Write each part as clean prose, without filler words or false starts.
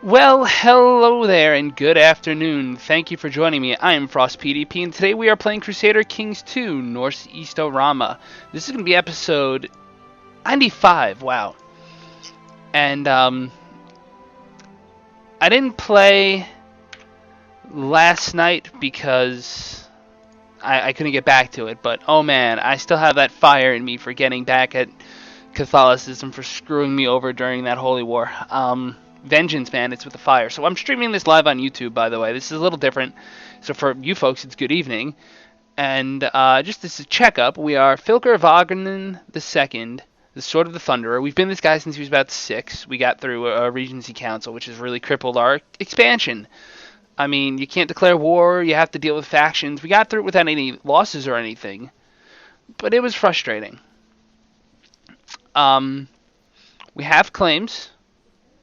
Well, hello there and good afternoon. Thank you for joining me. I am Frost PDP and today we are playing Crusader Kings 2, Norse-East-O-Rama. This is going to be episode 95, wow. And I didn't play last night because I couldn't get back to it, but oh man, I still have that fire in me for getting back at Catholicism for screwing me over during that holy war. Vengeance, man, it's with the fire. So I'm streaming this live on YouTube, by the way. This is a little different. So for you folks, it's good evening. And just as a checkup, we are Filker Wagner II, the Sword of the Thunderer. We've been this guy since he was about 6. We got through a Regency Council, which has really crippled our expansion. I mean, you can't declare war, you have to deal with factions. We got through it without any losses or anything, but it was frustrating. We have claims.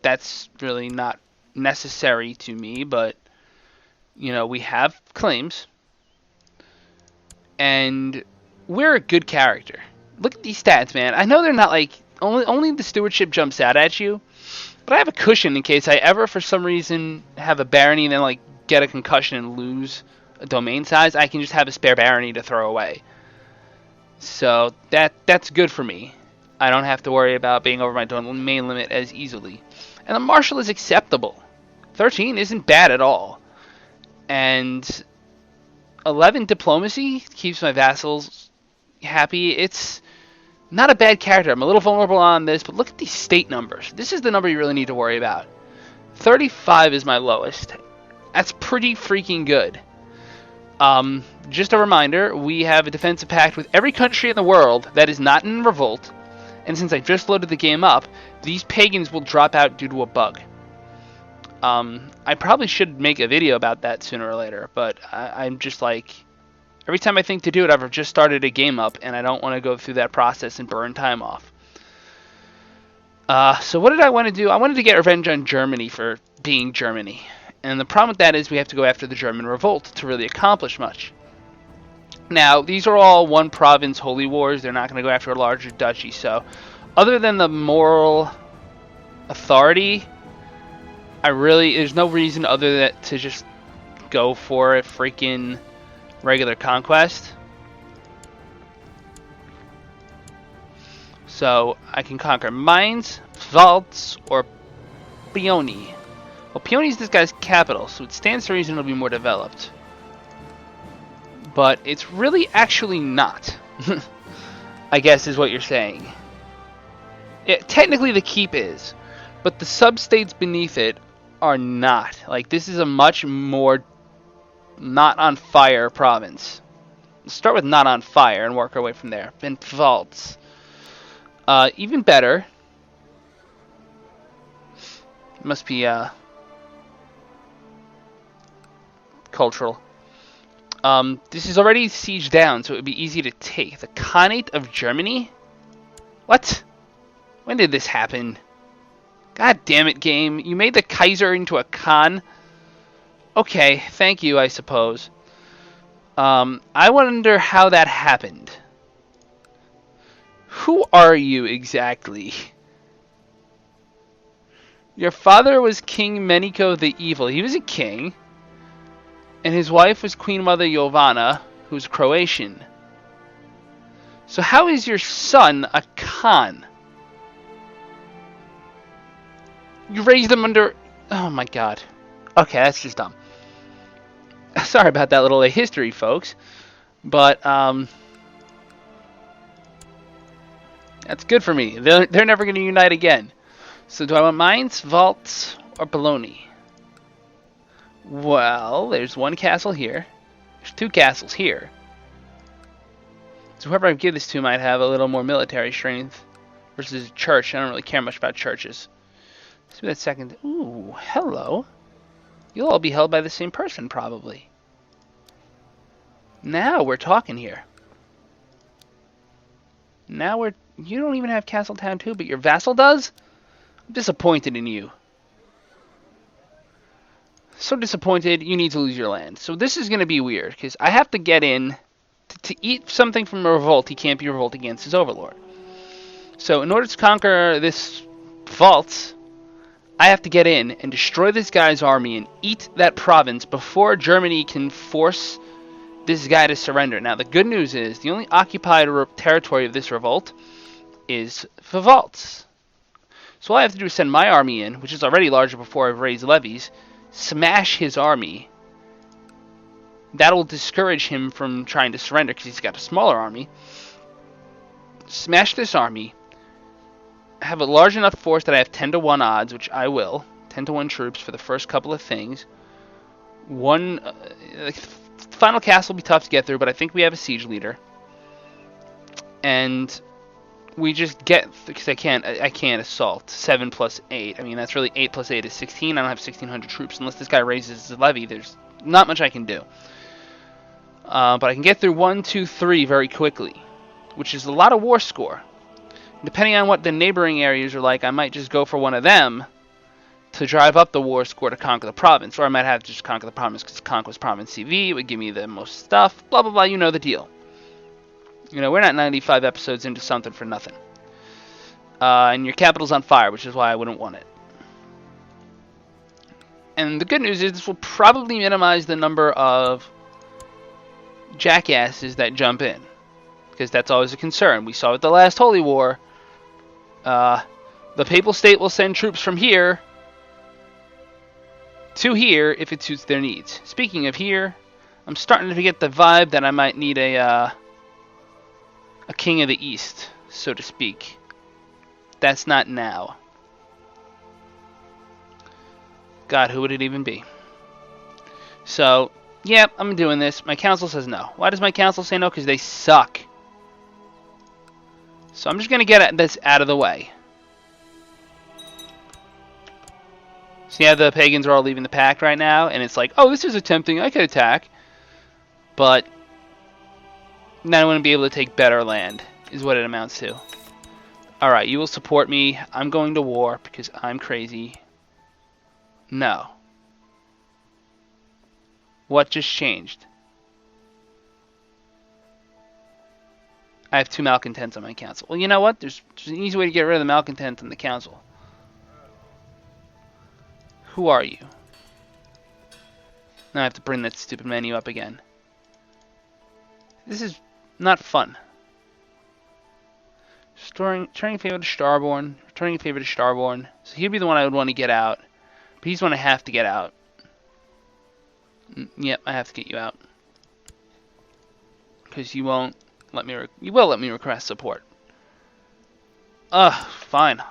That's really not necessary to me, but you know, we have claims and we're a good character. Look at these stats, man. I know they're not like only the stewardship jumps out at you, but I have a cushion in case I ever for some reason have a barony and then like get a concussion and lose a domain size. I can just have a spare barony to throw away. So that's good for me. I don't have to worry about being over my domain limit as easily. And the marshal is acceptable. 13 isn't bad at all. And 11 diplomacy keeps my vassals happy. It's not a bad character. I'm a little vulnerable on this, but look at these state numbers. This is the number you really need to worry about. 35 is my lowest. That's pretty freaking good. Just a reminder, we have a defensive pact with every country in the world that is not in revolt. And since I just loaded the game up, these pagans will drop out due to a bug. I probably should make a video about that sooner or later, but I'm just like, every time I think to do it, I've just started a game up, and I don't want to go through that process and burn time off. So what did I want to do? I wanted to get revenge on Germany for being Germany. And the problem with that is we have to go after the German revolt to really accomplish much. Now, these are all one province holy wars. They're not going to go after a larger duchy. So, other than the moral authority, there's no reason other than to just go for a freaking regular conquest. So, I can conquer Mainz, Pfalz, or Pioni. Well, Pioni is this guy's capital, so it stands to reason it'll be more developed. But it's really actually not, I guess is what you're saying. Technically the keep is, but the sub-states beneath it are not. Like, this is a much more not on fire province. Let's start with not on fire and work our way from there. Then Pfalz. Even better. Must be cultural. This is already sieged down, so it would be easy to take. The Khanate of Germany? What? When did this happen? God damn it, game. You made the Kaiser into a Khan? Okay, thank you, I suppose. I wonder how that happened. Who are you exactly? Your father was King Meniko the Evil. He was a king. And his wife was Queen Mother Jovana, who's Croatian. So how is your son a Khan? You raised him under... Oh my god. Okay, that's just dumb. Sorry about that little history, folks. But, that's good for me. They're never going to unite again. So do I want Mainz, Pfalz, or Bologna? Well, there's one castle here. There's 2 castles here. So whoever I give this to might have a little more military strength versus a church. I don't really care much about churches. Let's do that second. Ooh, hello. You'll all be held by the same person, probably. Now we're talking here. Now you don't even have Castletown 2, but your vassal does? I'm disappointed in you. So disappointed, you need to lose your land. So this is going to be weird, because I have to get in to eat something from a revolt he can't be revolt against his overlord. So in order to conquer this Pfalz, I have to get in and destroy this guy's army and eat that province before Germany can force this guy to surrender. Now, the good news is the only occupied territory of this revolt is Pfalz. So all I have to do is send my army in, which is already larger before I've raised levies, smash his army. That'll discourage him from trying to surrender because he's got a smaller army. Smash this army. Have a large enough force that I have 10-to-1 odds, which I will. 10-to-1 troops for the first couple of things. Final castle will be tough to get through, but I think we have a siege leader. And we just get, because I can't assault. 7 plus 8. I mean, that's really 8 plus 8 is 16. I don't have 1,600 troops. Unless this guy raises his levy, there's not much I can do. But I can get through 1, 2, 3 very quickly, which is a lot of war score. Depending on what the neighboring areas are like, I might just go for one of them to drive up the war score to conquer the province. Or I might have to just conquer the province because Conquest Province CV would give me the most stuff. Blah, blah, blah. You know the deal. You know, we're not 95 episodes into something for nothing. And your capital's on fire, which is why I wouldn't want it. And the good news is this will probably minimize the number of jackasses that jump in. Because that's always a concern. We saw with the last Holy War. The Papal State will send troops from here to here if it suits their needs. Speaking of here, I'm starting to get the vibe that I might need a King of the East, so to speak. That's not now. God, who would it even be? So, yeah, I'm doing this. My council says no. Why does my council say no? Because they suck. So I'm just going to get this out of the way. See how the pagans are all leaving the pact right now? And it's like, oh, this is tempting. I could attack. But then I wouldn't be able to take better land, is what it amounts to. Alright, you will support me. I'm going to war because I'm crazy. No. What just changed? I have 2 malcontents on my council. Well, you know what? There's an easy way to get rid of the malcontents on the council. Who are you? Now I have to bring that stupid menu up again. This is not fun. Returning favor to Starborn. Returning favor to Starborn. So he'd be the one I would want to get out. But he's one I have to get out. Yep, I have to get you out. Because you won't let me... You will let me request support. Ugh, fine.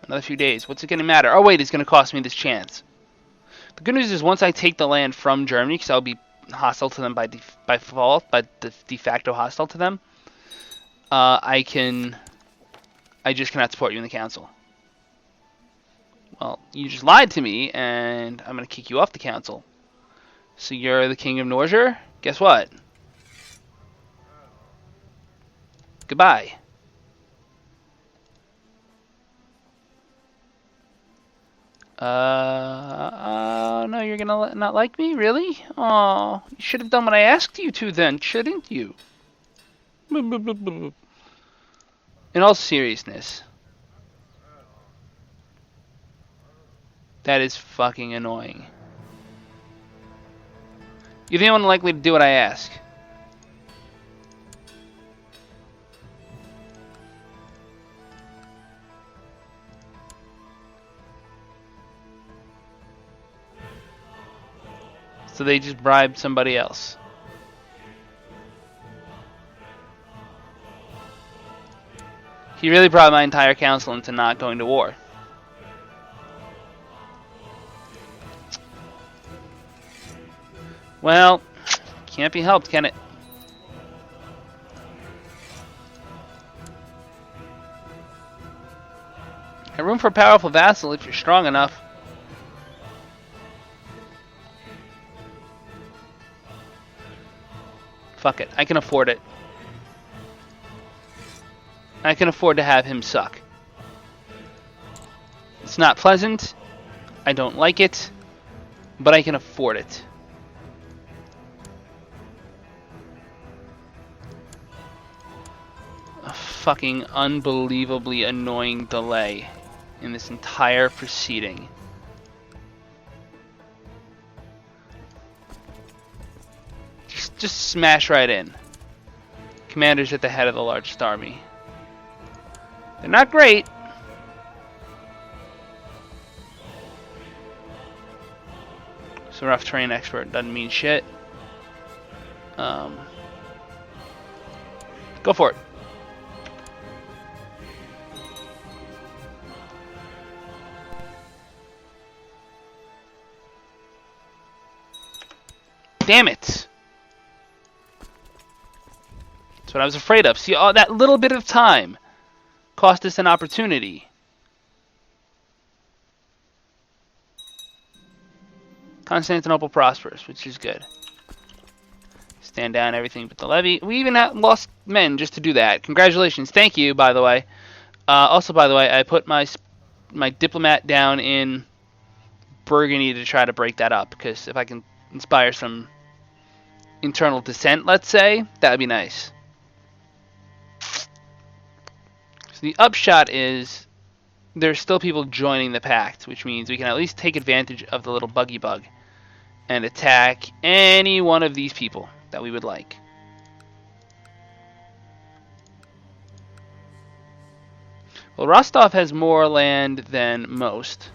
Another few days. What's it going to matter? Oh, wait, it's going to cost me this chance. The good news is once I take the land from Germany, because I'll be hostile to them by default, by de facto hostile to them, I just cannot support you in the council. Well, you just lied to me, and I'm going to kick you off the council. So you're the king of Norge? Guess what? Goodbye. No, you're gonna not like me? Really? Oh, you should have done what I asked you to then, shouldn't you? In all seriousness. That is fucking annoying. You're the only one likely to do what I ask. So they just bribed somebody else. He really brought my entire council into not going to war. Well, can't be helped, can it? Have room for a powerful vassal if you're strong enough. Fuck it, I can afford it. I can afford to have him suck. It's not pleasant. I don't like it. But I can afford it. A fucking unbelievably annoying delay in this entire proceeding. just smash right in. Commander's at the head of the largest army. They're not great. So rough terrain expert doesn't mean shit. Go for it. Damn it. That's what I was afraid of. See, all that little bit of time cost us an opportunity. Constantinople prospers, which is good. Stand down everything but the levy. We even lost men just to do that. Congratulations. Thank you, by the way. Also, by the way, I put my diplomat down in Burgundy to try to break that up, because if I can inspire some internal dissent, let's say, that would be nice. So the upshot is there's still people joining the pact, which means we can at least take advantage of the little buggy bug and attack any one of these people that we would like. Well, Rostov has more land than most,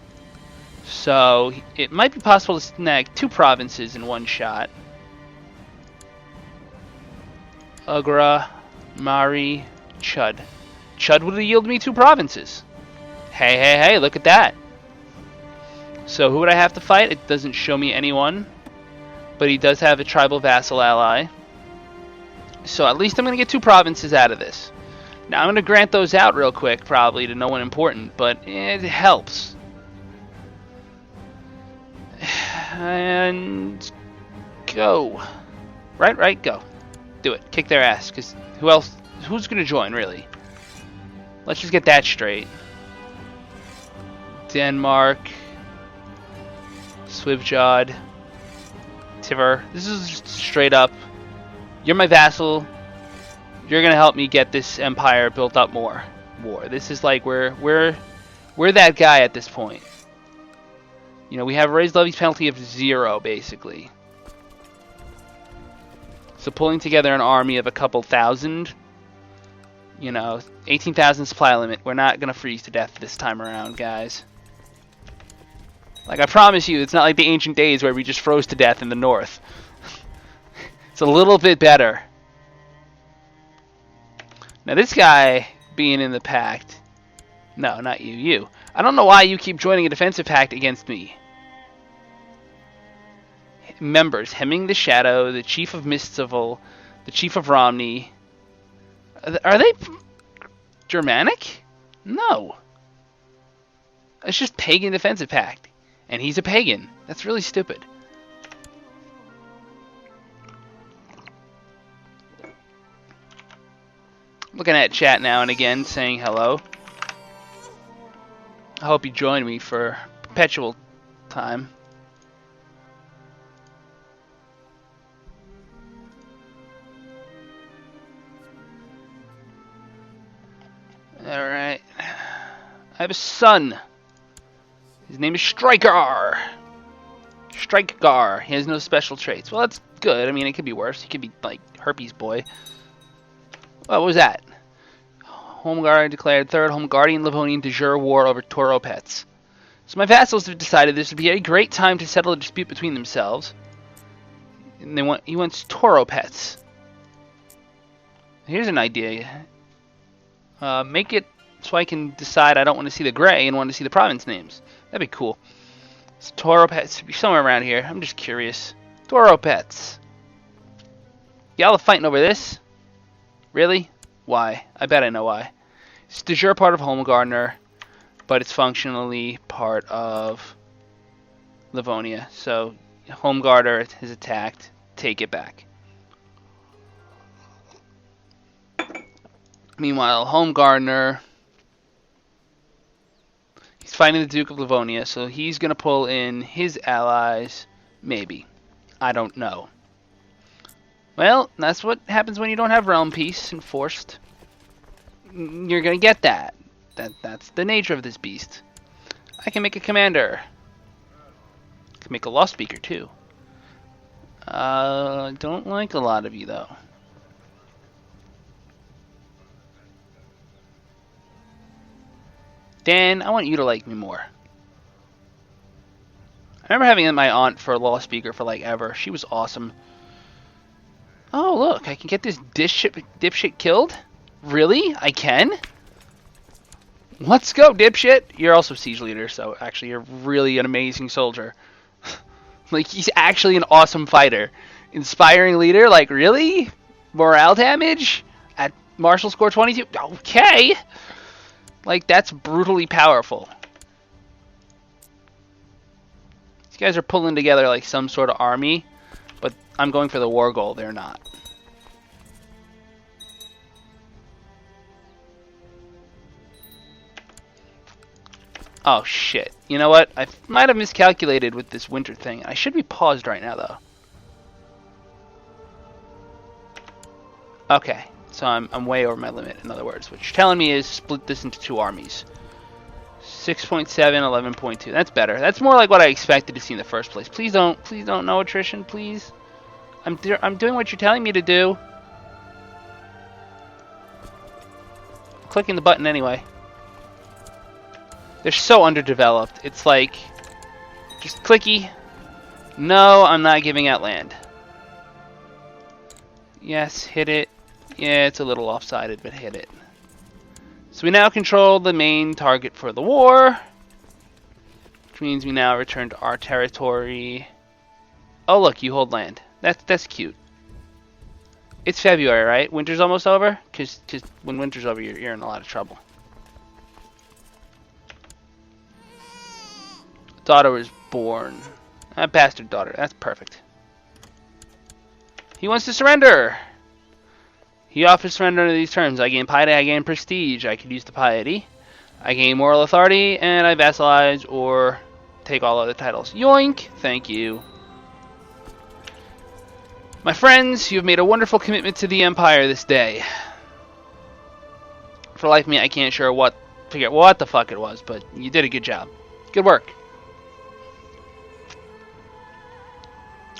so it might be possible to snag 2 provinces in one shot. Ugra, Mari, Chud. Chud would yield me 2 provinces. Hey, hey, hey, look at that. So who would I have to fight? It doesn't show me anyone, but he does have a tribal vassal ally. So at least I'm going to get 2 provinces out of this. Now I'm going to grant those out real quick, probably, to no one important, but it helps. And go. Right, go. Do it. Kick their ass, because who else? Who's going to join, really? Let's just get that straight. Denmark, Swivjod, Tiver. This is just straight up. You're my vassal. You're gonna help me get this empire built up more. This is like we're that guy at this point. You know, we have a raised levies penalty of 0 basically. So pulling together an army of a couple thousand, you know, 18,000 supply limit. We're not gonna freeze to death this time around, guys. Like I promise you, it's not like the ancient days where we just froze to death in the north. It's a little bit better. Now this guy being in the pact, no, not you, you. I don't know why you keep joining a defensive pact against me. Members, Hemming the Shadow, the Chief of Mistcivil, the Chief of Romney. Are they Germanic? No. It's just pagan defensive pact. And he's a pagan. That's really stupid. Looking at chat now and again, saying hello. I hope you join me for perpetual time. Alright. I have a son. His name is Striker. Striker. He has no special traits. Well, that's good. I mean, it could be worse. He could be like Herpes Boy. Oh, what was that? Home Guard declared third Home Guardian Livonian de jure war over Toro pets. So my vassals have decided this would be a great time to settle a dispute between themselves. And he wants Toro pets. Here's an idea. Make it so I can decide I don't want to see the gray and want to see the province names. That'd be cool. So Toro pets be somewhere around here. I'm just curious. Toro pets. Y'all are fighting over this? Really? Why? I bet I know why. It's de jure part of Home Gardener, but it's functionally part of Livonia. So Home Gardener is attacked. Take it back. Meanwhile, Home Gardener, he's fighting the Duke of Livonia, so he's going to pull in his allies. Maybe. I don't know. Well, that's what happens when you don't have realm peace enforced. You're going to get that. That's the nature of this beast. I can make a commander. I can make a law speaker, too. Don't like a lot of you, though. Dan, I want you to like me more. I remember having my aunt for a law speaker for like ever. She was awesome. Oh, look, I can get this dipshit killed? Really? I can? Let's go, dipshit! You're also siege leader, so actually you're really an amazing soldier. Like, he's actually an awesome fighter. Inspiring leader? Like, really? Morale damage? At martial score 22? Okay! Like, that's brutally powerful. These guys are pulling together like some sort of army, but I'm going for the war goal. They're not. Oh, shit. You know what? I might have miscalculated with this winter thing. I should be paused right now, though. Okay. So I'm way over my limit, in other words. What you're telling me is split this into 2 armies. 6.7, 11.2. That's better. That's more like what I expected to see in the first place. Please don't no attrition, please. I'm doing what you're telling me to do. I'm clicking the button anyway. They're so underdeveloped. It's like, just clicky. No, I'm not giving out land. Yes, hit it. Yeah, it's a little off-sided, but hit it. So we now control the main target for the war, which means we now return to our territory. Oh, look, you hold land. That's cute. It's February, right? Winter's almost over? Because when winter's over, you're in a lot of trouble. Daughter was born. A bastard daughter. That's perfect. He wants to surrender. He offers surrender under these terms. I gain piety, I gain prestige. I could use the piety. I gain moral authority, and I vassalize or take all other titles. Yoink! Thank you. My friends, you have made a wonderful commitment to the Empire this day. For the life of me, I can't figure out what the fuck it was, but you did a good job. Good work.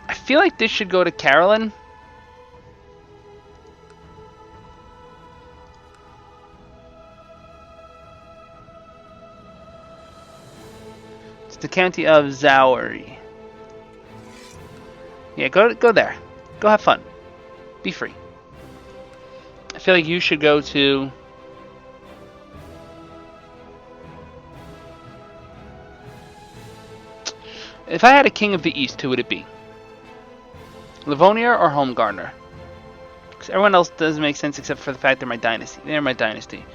I feel like this should go to Carolyn. It's the county of Zauri. Yeah, go there. Go have fun. Be free. I feel like you should go to... If I had a king of the East, who would it be? Livonia or Homegarner? Because everyone else doesn't make sense except for the fact they're my dynasty. They're my dynasty.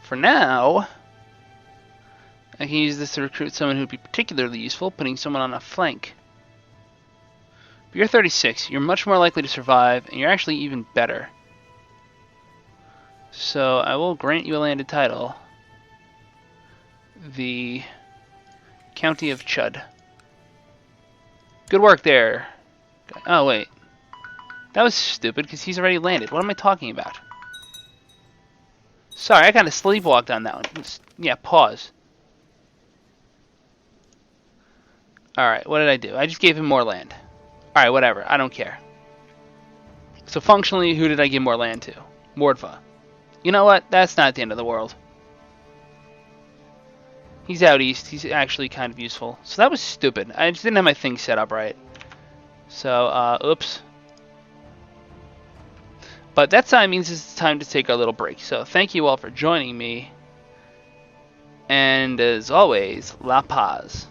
For now, I can use this to recruit someone who would be particularly useful, putting someone on a flank. But you're 36. You're much more likely to survive, and you're actually even better. So I will grant you a landed title. The County of Chud. Good work there. Oh, wait. That was stupid, because he's already landed. What am I talking about? Sorry, I kind of sleepwalked on that one. Yeah, pause. Alright, what did I do? I just gave him more land. Alright, whatever. I don't care. So functionally, who did I give more land to? Mordva. You know what? That's not the end of the world. He's out east. He's actually kind of useful. So that was stupid. I just didn't have my thing set up right. So, oops. But that time means it's time to take our little break. So thank you all for joining me. And as always, La Paz.